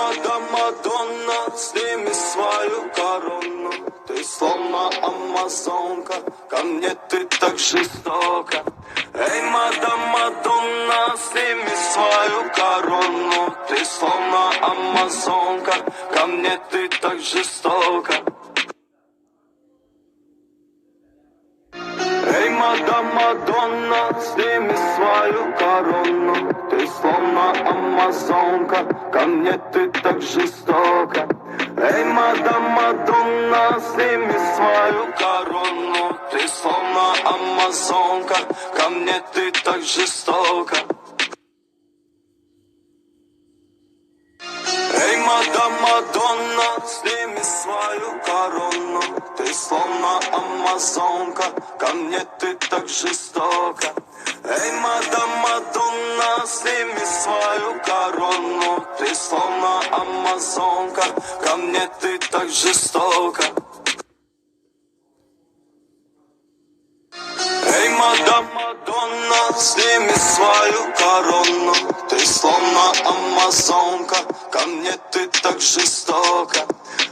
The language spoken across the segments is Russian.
Мадонна, сними свою корону. Ты словно амазонка, ко мне ты так жестока. Эй, Мадонна, сними свою корону. Ты словно амазонка, ко мне ты так жестока. Эй, Мадонна, сними свою корону. Ты словно амазонка, ко мне ты так жестока. Эй, Мадонна, сними свою корону. Ты словно амазонка, ко мне ты так жестока. Эй, Мадонна, сними свою корону. Ты словно амазонка, ко мне ты так жестока. Эй, Мадонна, сними свою корону. Ты словно амазонка, ко мне ты так жестока. Эй, Мадонна, сними свою корону. Ты словно амазонка, ко мне ты так жестока.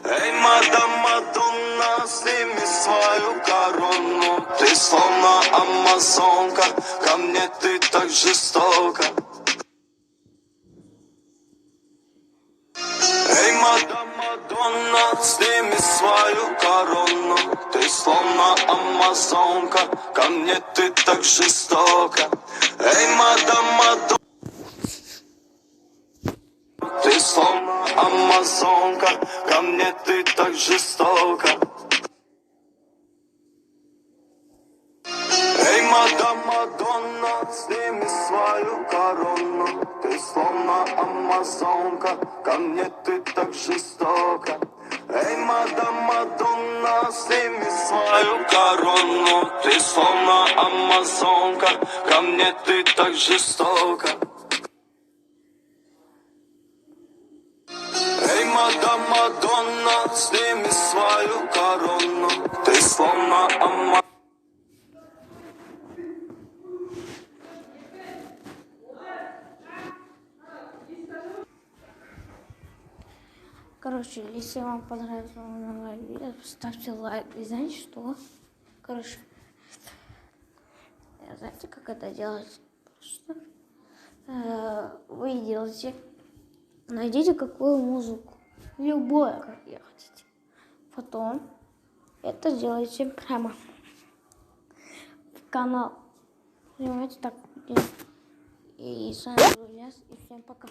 Эй, Мадонна, сними свою корону. Ты словно амазонка, ко мне ты так жестока. Эй, Мадонна, сними свою корону. Ты словно амазонка, ко мне ты так жестока. Эй, Мадонна, ты словно амазонка, ко мне ты так жестока. Эй, Мадонна, сними свою корону. Ты словно амазонка, ко мне ты так жестока. Эй, Мадонна, сними свою корону. Ты словно амазонка, ко мне ты так жестока. Эй, Мадонна, сними свою корону. Ты словно амазонка. Короче, если вам понравилось мое видео, ставьте лайк. И знаете что? Короче, знаете, как это делать? Просто вы делаете, найдите какую музыку, любое, какие хотите. Потом это делаете прямо в канал. Понимаете, так. И с вами был Ильяс, и всем пока.